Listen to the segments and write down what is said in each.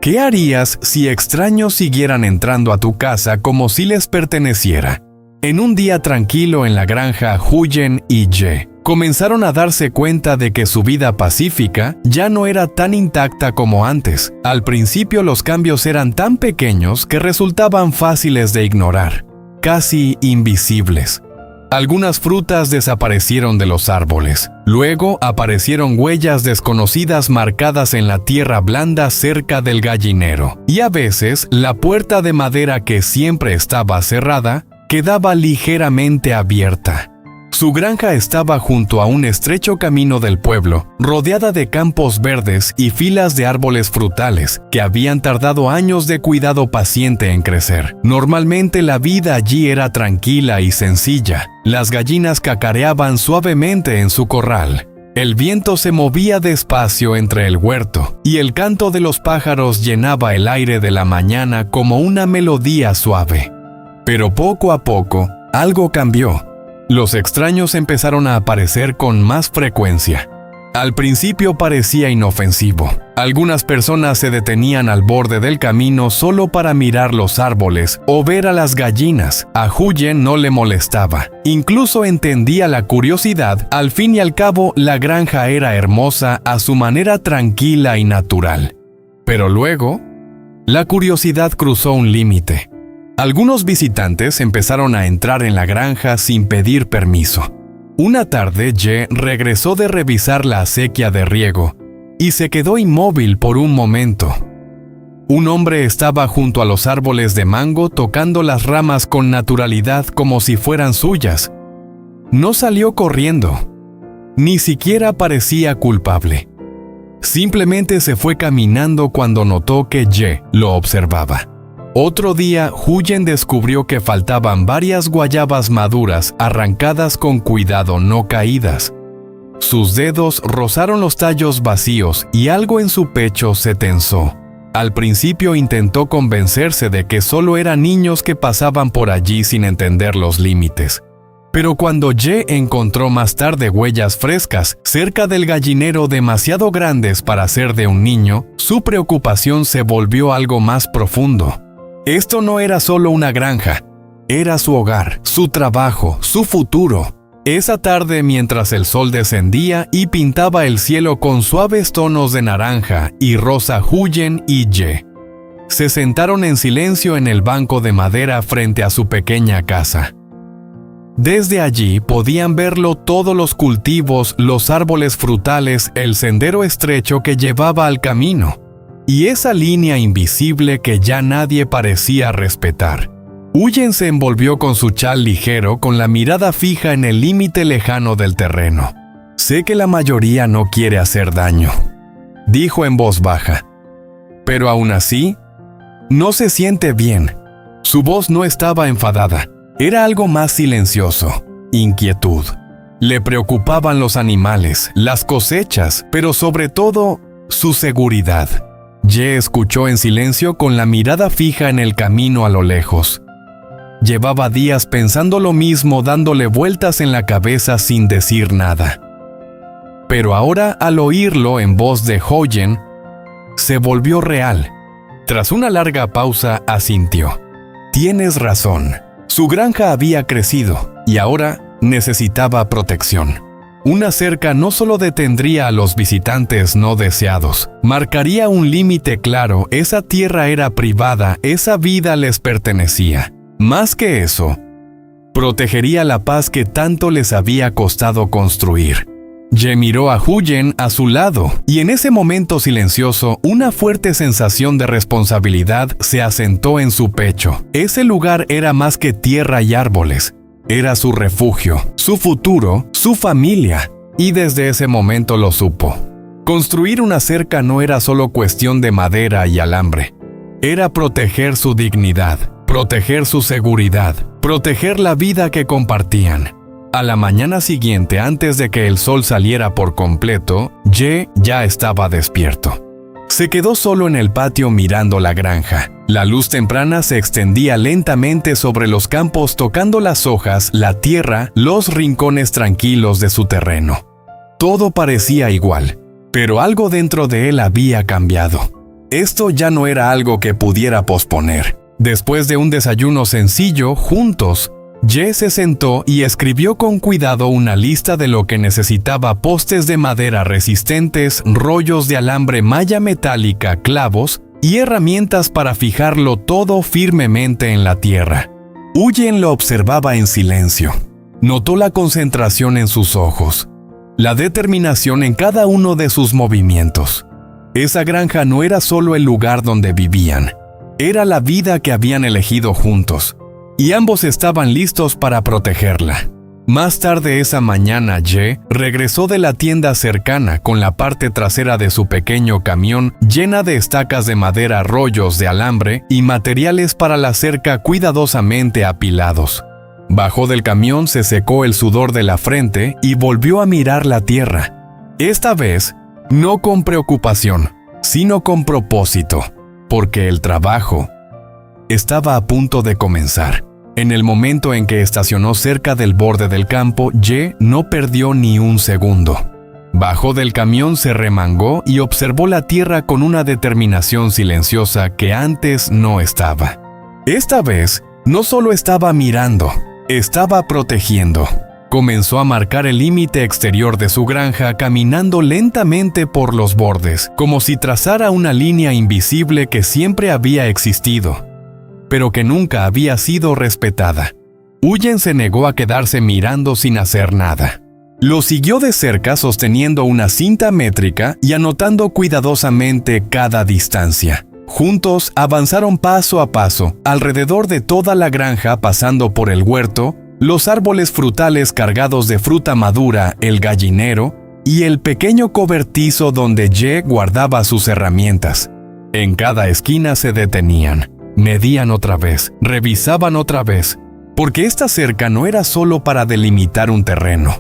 ¿Qué harías si extraños siguieran entrando a tu casa como si les perteneciera? En un día tranquilo en la granja, Huyen y Ye comenzaron a darse cuenta de que su vida pacífica ya no era tan intacta como antes. Al principio los cambios eran tan pequeños que resultaban fáciles de ignorar, casi invisibles. Algunas frutas desaparecieron de los árboles. Luego aparecieron huellas desconocidas marcadas en la tierra blanda cerca del gallinero. Y a veces, la puerta de madera que siempre estaba cerrada quedaba ligeramente abierta. Su granja estaba junto a un estrecho camino del pueblo, rodeada de campos verdes y filas de árboles frutales que habían tardado años de cuidado paciente en crecer. Normalmente la vida allí era tranquila y sencilla. Las gallinas cacareaban suavemente en su corral. El viento se movía despacio entre el huerto y el canto de los pájaros llenaba el aire de la mañana como una melodía suave. Pero poco a poco, algo cambió. Los extraños empezaron a aparecer con más frecuencia. Al principio parecía inofensivo. Algunas personas se detenían al borde del camino solo para mirar los árboles o ver a las gallinas. A Huyen no le molestaba. Incluso entendía la curiosidad. Al fin y al cabo, la granja era hermosa a su manera tranquila y natural. Pero luego, la curiosidad cruzó un límite. Algunos visitantes empezaron a entrar en la granja sin pedir permiso. Una tarde, Ye regresó de revisar la acequia de riego y se quedó inmóvil por un momento. Un hombre estaba junto a los árboles de mango tocando las ramas con naturalidad como si fueran suyas. No salió corriendo, ni siquiera parecía culpable. Simplemente se fue caminando cuando notó que Ye lo observaba. Otro día, Huyen descubrió que faltaban varias guayabas maduras arrancadas con cuidado, no caídas. Sus dedos rozaron los tallos vacíos y algo en su pecho se tensó. Al principio intentó convencerse de que solo eran niños que pasaban por allí sin entender los límites. Pero cuando Ye encontró más tarde huellas frescas cerca del gallinero demasiado grandes para ser de un niño, su preocupación se volvió algo más profundo. Esto no era solo una granja, era su hogar, su trabajo, su futuro. Esa tarde, mientras el sol descendía y pintaba el cielo con suaves tonos de naranja y rosa, Huyen y Ye se sentaron en silencio en el banco de madera frente a su pequeña casa. Desde allí podían verlo todos los cultivos, los árboles frutales, el sendero estrecho que llevaba al camino. Y esa línea invisible que ya nadie parecía respetar. Huyen se envolvió con su chal ligero con la mirada fija en el límite lejano del terreno. «Sé que la mayoría no quiere hacer daño», dijo en voz baja. «Pero aún así, no se siente bien». Su voz no estaba enfadada. Era algo más silencioso, inquietud. Le preocupaban los animales, las cosechas, pero sobre todo, su seguridad. Ye escuchó en silencio con la mirada fija en el camino a lo lejos. Llevaba días pensando lo mismo, dándole vueltas en la cabeza sin decir nada. Pero ahora, al oírlo en voz de Huyen, se volvió real. Tras una larga pausa, asintió. «Tienes razón. Su granja había crecido y ahora necesitaba protección». Una cerca no solo detendría a los visitantes no deseados, marcaría un límite claro. Esa tierra era privada, esa vida les pertenecía. Más que eso, protegería la paz que tanto les había costado construir. Ye miró a Huyen a su lado, y en ese momento silencioso, una fuerte sensación de responsabilidad se asentó en su pecho. Ese lugar era más que tierra y árboles. Era su refugio, su futuro, su familia, y desde ese momento lo supo. Construir una cerca no era solo cuestión de madera y alambre. Era proteger su dignidad, proteger su seguridad, proteger la vida que compartían. A la mañana siguiente, antes de que el sol saliera por completo, Ye ya estaba despierto. Se quedó solo en el patio mirando la granja. La luz temprana se extendía lentamente sobre los campos tocando las hojas, la tierra, los rincones tranquilos de su terreno. Todo parecía igual, pero algo dentro de él había cambiado. Esto ya no era algo que pudiera posponer. Después de un desayuno sencillo, juntos, Ye se sentó y escribió con cuidado una lista de lo que necesitaba: postes de madera resistentes, rollos de alambre malla metálica, clavos y herramientas para fijarlo todo firmemente en la tierra. Huyen lo observaba en silencio. Notó la concentración en sus ojos, la determinación en cada uno de sus movimientos. Esa granja no era solo el lugar donde vivían, era la vida que habían elegido juntos, y ambos estaban listos para protegerla. Más tarde esa mañana, Ye regresó de la tienda cercana con la parte trasera de su pequeño camión llena de estacas de madera, rollos de alambre y materiales para la cerca cuidadosamente apilados. Bajó del camión, se secó el sudor de la frente y volvió a mirar la tierra. Esta vez, no con preocupación, sino con propósito, porque el trabajo estaba a punto de comenzar. En el momento en que estacionó cerca del borde del campo, Ye no perdió ni un segundo. Bajó del camión, se remangó y observó la tierra con una determinación silenciosa que antes no estaba. Esta vez, no solo estaba mirando, estaba protegiendo. Comenzó a marcar el límite exterior de su granja, caminando lentamente por los bordes, como si trazara una línea invisible que siempre había existido, pero que nunca había sido respetada. Huyen se negó a quedarse mirando sin hacer nada. Lo siguió de cerca sosteniendo una cinta métrica y anotando cuidadosamente cada distancia. Juntos avanzaron paso a paso, alrededor de toda la granja, pasando por el huerto, los árboles frutales cargados de fruta madura, el gallinero y el pequeño cobertizo donde Ye guardaba sus herramientas. En cada esquina se detenían. Medían otra vez, revisaban otra vez, porque esta cerca no era solo para delimitar un terreno.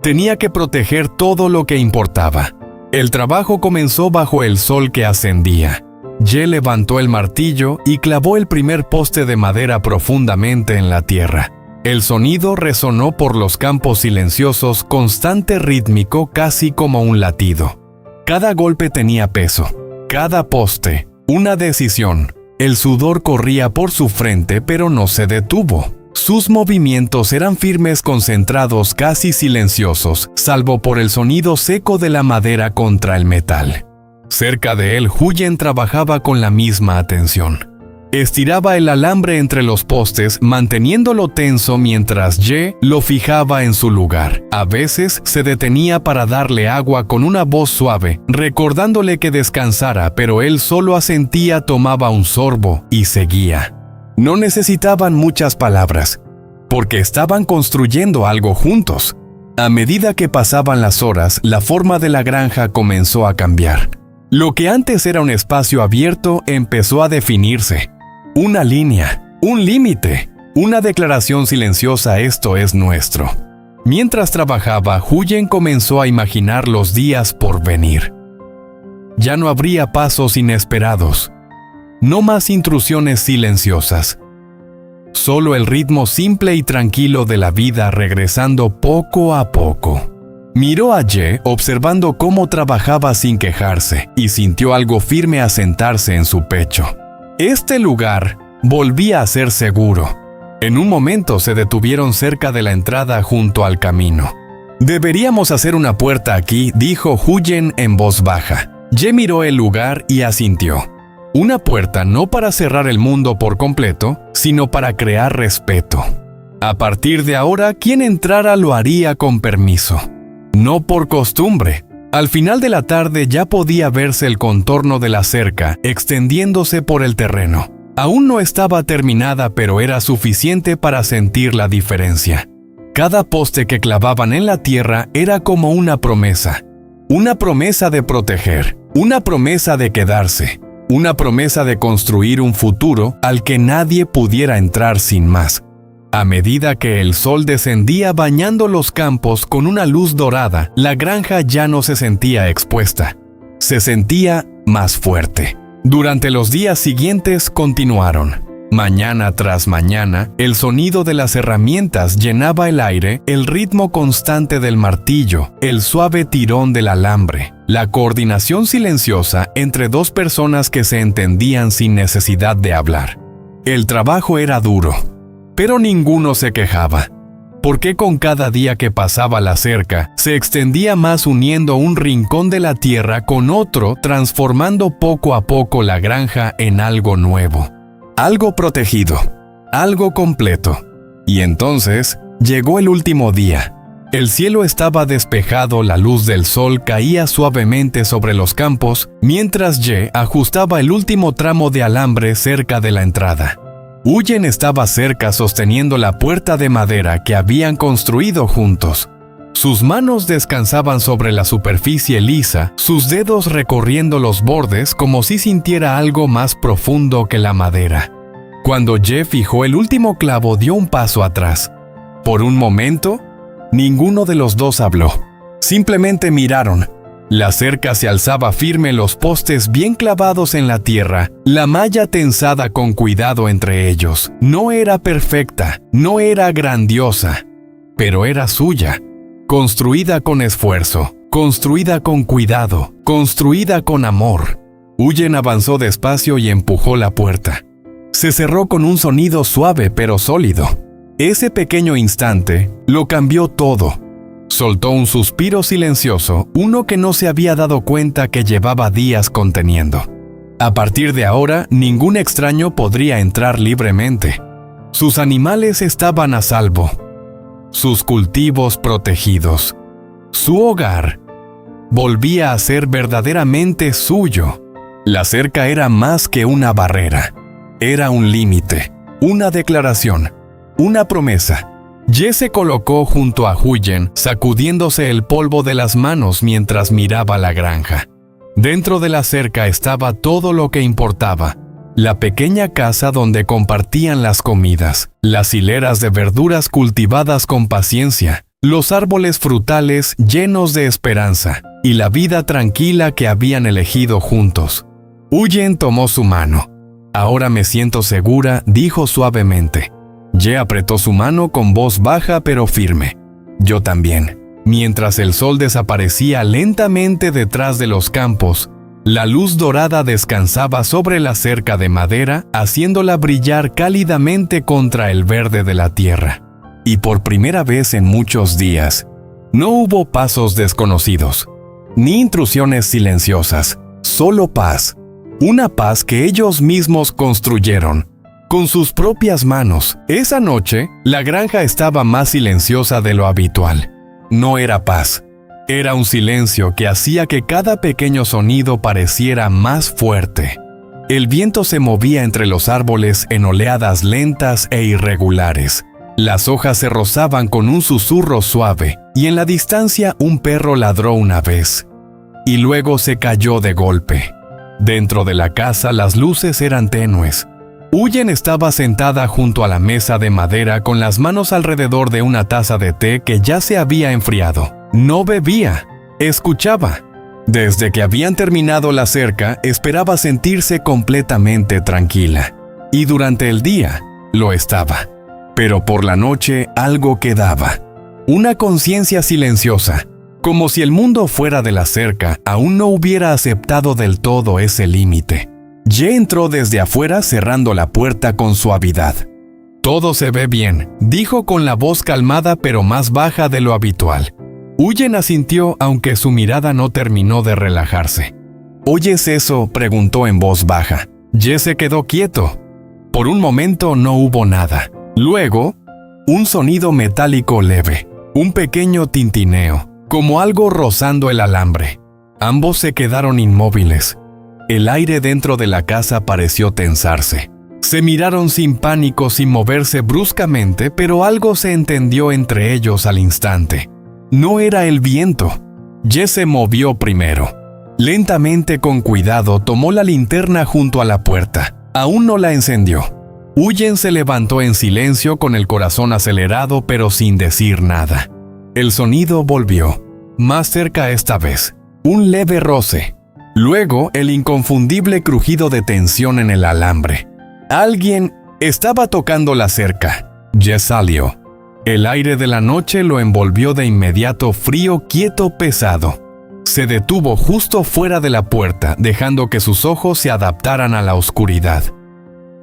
Tenía que proteger todo lo que importaba. El trabajo comenzó bajo el sol que ascendía. Ye levantó el martillo y clavó el primer poste de madera profundamente en la tierra. El sonido resonó por los campos silenciosos, constante, rítmico, casi como un latido. Cada golpe tenía peso, cada poste, una decisión. El sudor corría por su frente, pero no se detuvo. Sus movimientos eran firmes, concentrados, casi silenciosos, salvo por el sonido seco de la madera contra el metal. Cerca de él, Huyen trabajaba con la misma atención. Estiraba el alambre entre los postes, manteniéndolo tenso mientras Ye lo fijaba en su lugar. A veces se detenía para darle agua con una voz suave, recordándole que descansara, pero él solo asentía, tomaba un sorbo y seguía. No necesitaban muchas palabras, porque estaban construyendo algo juntos. A medida que pasaban las horas, la forma de la granja comenzó a cambiar. Lo que antes era un espacio abierto empezó a definirse. Una línea, un límite, una declaración silenciosa: esto es nuestro. Mientras trabajaba, Huyen comenzó a imaginar los días por venir. Ya no habría pasos inesperados, no más intrusiones silenciosas. Solo el ritmo simple y tranquilo de la vida regresando poco a poco. Miró a Ye observando cómo trabajaba sin quejarse y sintió algo firme asentarse en su pecho. Este lugar volvía a ser seguro. En un momento se detuvieron cerca de la entrada junto al camino. «Deberíamos hacer una puerta aquí», dijo Huyen en voz baja. Ye miró el lugar y asintió. Una puerta no para cerrar el mundo por completo, sino para crear respeto. A partir de ahora, quien entrara lo haría con permiso, no por costumbre. Al final de la tarde ya podía verse el contorno de la cerca extendiéndose por el terreno. Aún no estaba terminada, pero era suficiente para sentir la diferencia. Cada poste que clavaban en la tierra era como una promesa de proteger, una promesa de quedarse, una promesa de construir un futuro al que nadie pudiera entrar sin más. A medida que el sol descendía bañando los campos con una luz dorada, la granja ya no se sentía expuesta. Se sentía más fuerte. Durante los días siguientes continuaron. Mañana tras mañana, el sonido de las herramientas llenaba el aire, el ritmo constante del martillo, el suave tirón del alambre. la coordinación silenciosa entre dos personas que se entendían sin necesidad de hablar. El trabajo era duro, pero ninguno se quejaba, porque con cada día que pasaba la cerca, se extendía más uniendo un rincón de la tierra con otro, transformando poco a poco la granja en algo nuevo, algo protegido, algo completo. Y entonces llegó el último día. El cielo estaba despejado, la luz del sol caía suavemente sobre los campos, mientras Ye ajustaba el último tramo de alambre cerca de la entrada. Huyen estaba cerca sosteniendo la puerta de madera que habían construido juntos. Sus manos descansaban sobre la superficie lisa, sus dedos recorriendo los bordes como si sintiera algo más profundo que la madera. Cuando Ye fijó el último clavo, dio un paso atrás. Por un momento, ninguno de los dos habló. Simplemente miraron. La cerca se alzaba firme, los postes bien clavados en la tierra, la malla tensada con cuidado entre ellos. No era perfecta, no era grandiosa, pero era suya. Construida con esfuerzo, construida con cuidado, construida con amor. Huyen avanzó despacio y empujó la puerta. Se cerró con un sonido suave pero sólido. Ese pequeño instante lo cambió todo. Soltó un suspiro silencioso, uno que no se había dado cuenta que llevaba días conteniendo. A partir de ahora, ningún extraño podría entrar libremente. Sus animales estaban a salvo. Sus cultivos protegidos. Su hogar volvía a ser verdaderamente suyo. La cerca era más que una barrera. Era un límite, una declaración, una promesa. Ye se colocó junto a Huyen, sacudiéndose el polvo de las manos mientras miraba la granja. Dentro de la cerca estaba todo lo que importaba. La pequeña casa donde compartían las comidas, las hileras de verduras cultivadas con paciencia, los árboles frutales llenos de esperanza, y la vida tranquila que habían elegido juntos. Huyen tomó su mano. «Ahora me siento segura», dijo suavemente. Ye apretó su mano con voz baja pero firme. «Yo también». Mientras el sol desaparecía lentamente detrás de los campos, la luz dorada descansaba sobre la cerca de madera, haciéndola brillar cálidamente contra el verde de la tierra. Y por primera vez en muchos días, no hubo pasos desconocidos, ni intrusiones silenciosas, solo paz. Una paz que ellos mismos construyeron, con sus propias manos. Esa noche, la granja estaba más silenciosa de lo habitual. No era paz. Era un silencio que hacía que cada pequeño sonido pareciera más fuerte. El viento se movía entre los árboles en oleadas lentas e irregulares. Las hojas se rozaban con un susurro suave, y en la distancia un perro ladró una vez. Y luego se cayó de golpe. Dentro de la casa las luces eran tenues. Huyen estaba sentada junto a la mesa de madera con las manos alrededor de una taza de té que ya se había enfriado. No bebía, escuchaba. Desde que habían terminado la cerca, esperaba sentirse completamente tranquila. Y durante el día, lo estaba. Pero por la noche algo quedaba. Una conciencia silenciosa. Como si el mundo fuera de la cerca aún no hubiera aceptado del todo ese límite. Ye entró desde afuera cerrando la puerta con suavidad. «Todo se ve bien», dijo con la voz calmada pero más baja de lo habitual. Huyen asintió aunque su mirada no terminó de relajarse. «¿Oyes eso?», preguntó en voz baja. Ye se quedó quieto. Por un momento no hubo nada. Luego, un sonido metálico leve, un pequeño tintineo, como algo rozando el alambre. Ambos se quedaron inmóviles. El aire dentro de la casa pareció tensarse. Se miraron sin pánico, sin moverse bruscamente, pero algo se entendió entre ellos al instante. No era el viento. Ye se movió primero. Lentamente, con cuidado, tomó la linterna junto a la puerta. Aún no la encendió. Huyen se levantó en silencio con el corazón acelerado pero sin decir nada. El sonido volvió, más cerca esta vez. Un leve roce. Luego, el inconfundible crujido de tensión en el alambre. Alguien estaba tocando la cerca. Ye salió. El aire de la noche lo envolvió de inmediato, frío, quieto, pesado. Se detuvo justo fuera de la puerta, dejando que sus ojos se adaptaran a la oscuridad.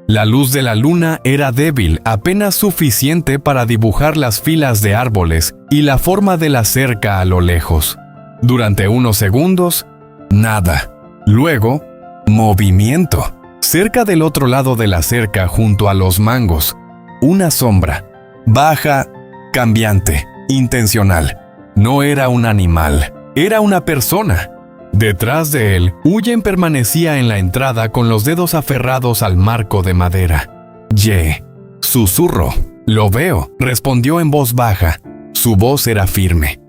La luz de la luna era débil, apenas suficiente para dibujar las filas de árboles y la forma de la cerca a lo lejos. Durante unos segundos, nada. Luego, movimiento. Cerca del otro lado de la cerca, junto a los mangos, una sombra. Baja, cambiante, intencional. No era un animal, era una persona. Detrás de él, Huyen permanecía en la entrada con los dedos aferrados al marco de madera. «Ye», susurró. «Lo veo», respondió en voz baja. Su voz era firme.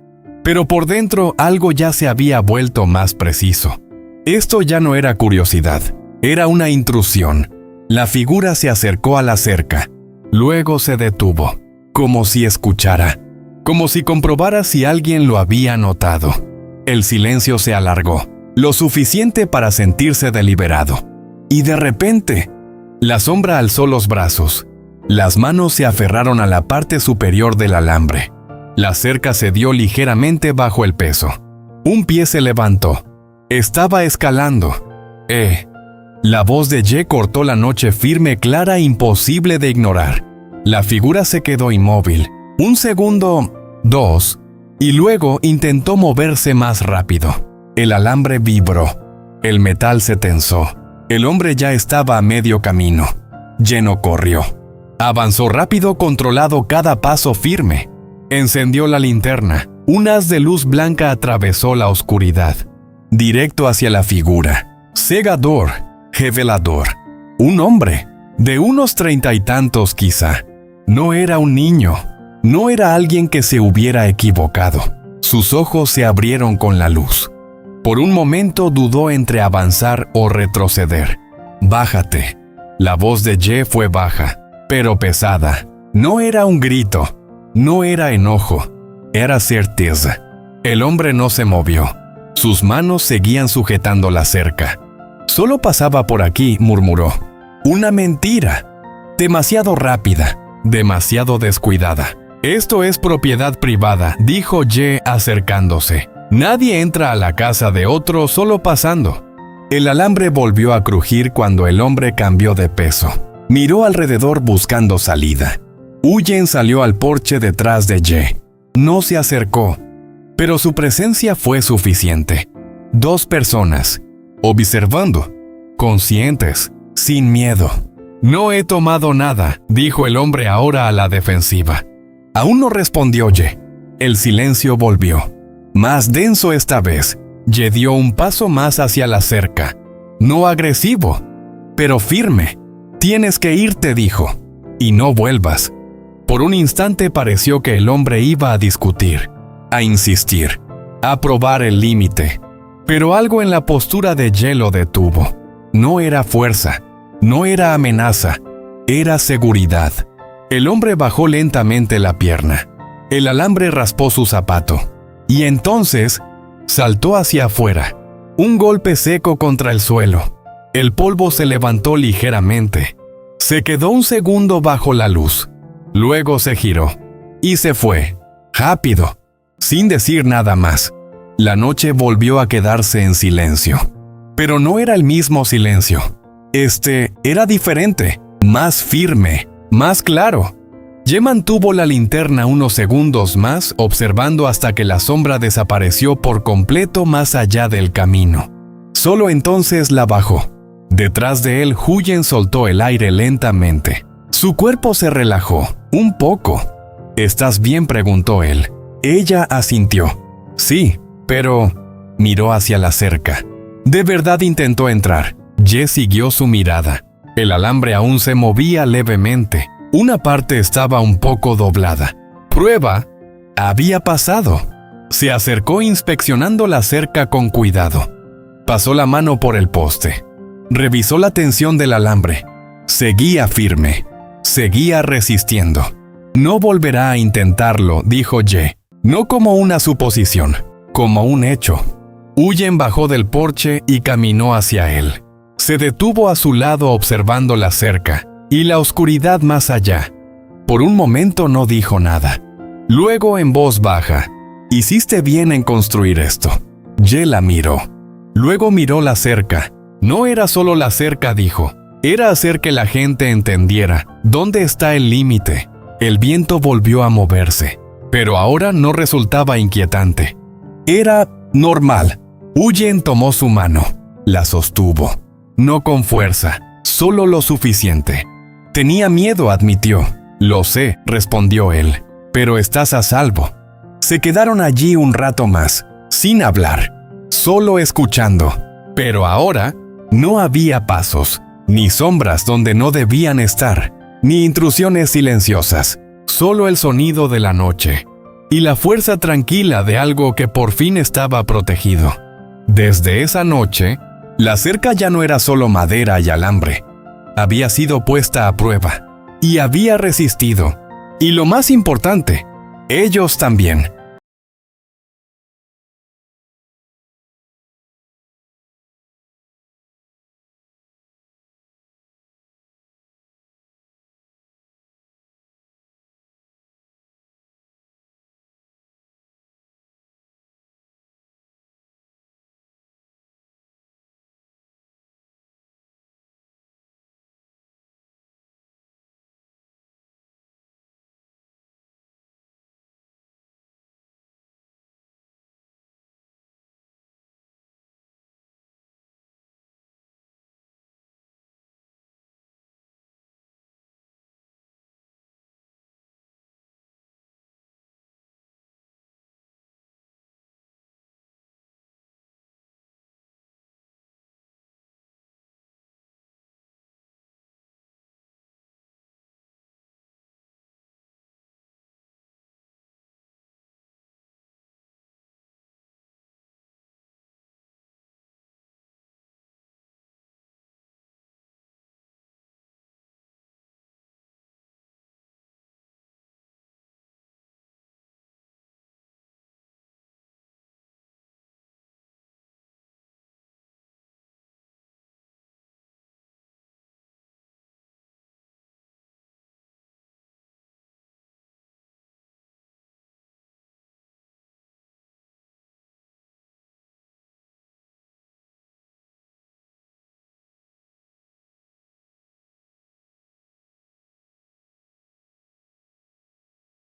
Pero por dentro algo ya se había vuelto más preciso. Esto ya no era curiosidad, era una intrusión. La figura se acercó a la cerca. Luego se detuvo, como si escuchara, como si comprobara si alguien lo había notado. El silencio se alargó, lo suficiente para sentirse deliberado. Y de repente, la sombra alzó los brazos. Las manos se aferraron a la parte superior del alambre. La cerca cedió ligeramente bajo el peso. Un pie se levantó. Estaba escalando. La voz de Ye cortó la noche firme, clara e imposible de ignorar. La figura se quedó inmóvil. Un segundo, dos, y luego intentó moverse más rápido. El alambre vibró. El metal se tensó. El hombre ya estaba a medio camino. Ye no corrió. Avanzó rápido, controlado cada paso firme. Encendió la linterna. Un haz de luz blanca atravesó la oscuridad, directo hacia la figura. Cegador, revelador. Un hombre, de unos 30 y tantos quizá. No era un niño. No era alguien que se hubiera equivocado. Sus ojos se abrieron con la luz. Por un momento dudó entre avanzar o retroceder. «Bájate». La voz de Ye fue baja, pero pesada. No era un grito. No era enojo. Era certeza. El hombre no se movió. Sus manos seguían sujetando la cerca. «Solo pasaba por aquí», murmuró. «Una mentira. Demasiado rápida. Demasiado descuidada». «Esto es propiedad privada», dijo Ye acercándose. «Nadie entra a la casa de otro solo pasando». El alambre volvió a crujir cuando el hombre cambió de peso. Miró alrededor buscando salida. Huyen salió al porche detrás de Ye. No se acercó, pero su presencia fue suficiente. Dos personas, observando, conscientes, sin miedo. «No he tomado nada», dijo el hombre ahora a la defensiva. Aún no respondió Ye. El silencio volvió. Más denso esta vez. Ye dio un paso más hacia la cerca. No agresivo, pero firme. «Tienes que irte», dijo, «y no vuelvas». Por un instante pareció que el hombre iba a discutir, a insistir, a probar el límite. Pero algo en la postura de Ye lo detuvo. No era fuerza, no era amenaza, era seguridad. El hombre bajó lentamente la pierna. El alambre raspó su zapato. Y entonces saltó hacia afuera. Un golpe seco contra el suelo. El polvo se levantó ligeramente. Se quedó un segundo bajo la luz. Luego se giró. Y se fue. Rápido. Sin decir nada más. La noche volvió a quedarse en silencio. Pero no era el mismo silencio. Era diferente. Más firme. Más claro. Ye mantuvo la linterna unos segundos más, observando hasta que la sombra desapareció por completo más allá del camino. Solo entonces la bajó. Detrás de él, Huyen soltó el aire lentamente. Su cuerpo se relajó, un poco. «¿Estás bien?», preguntó él. Ella asintió. «Sí, pero…» Miró hacia la cerca. De verdad intentó entrar. Ye siguió su mirada. El alambre aún se movía levemente. Una parte estaba un poco doblada. Prueba. Había pasado. Se acercó inspeccionando la cerca con cuidado. Pasó la mano por el poste. Revisó la tensión del alambre. Seguía firme. Seguía resistiendo. «No volverá a intentarlo», dijo Ye. No como una suposición, como un hecho. Huyen bajó del porche y caminó hacia él. Se detuvo a su lado observando la cerca y la oscuridad más allá. Por un momento no dijo nada. Luego, en voz baja: «Hiciste bien en construir esto». Ye la miró. Luego miró la cerca. No era solo la cerca, dijo. Era hacer que la gente entendiera dónde está el límite. El viento volvió a moverse, pero ahora no resultaba inquietante. Era normal. Huyen tomó su mano. La sostuvo. No con fuerza, solo lo suficiente. Tenía miedo, admitió. Lo sé, respondió él, pero estás a salvo. Se quedaron allí un rato más, sin hablar, solo escuchando. Pero ahora no había pasos, ni sombras donde no debían estar, ni intrusiones silenciosas, solo el sonido de la noche y la fuerza tranquila de algo que por fin estaba protegido. Desde esa noche, la cerca ya no era solo madera y alambre. Había sido puesta a prueba y había resistido. Y lo más importante, ellos también.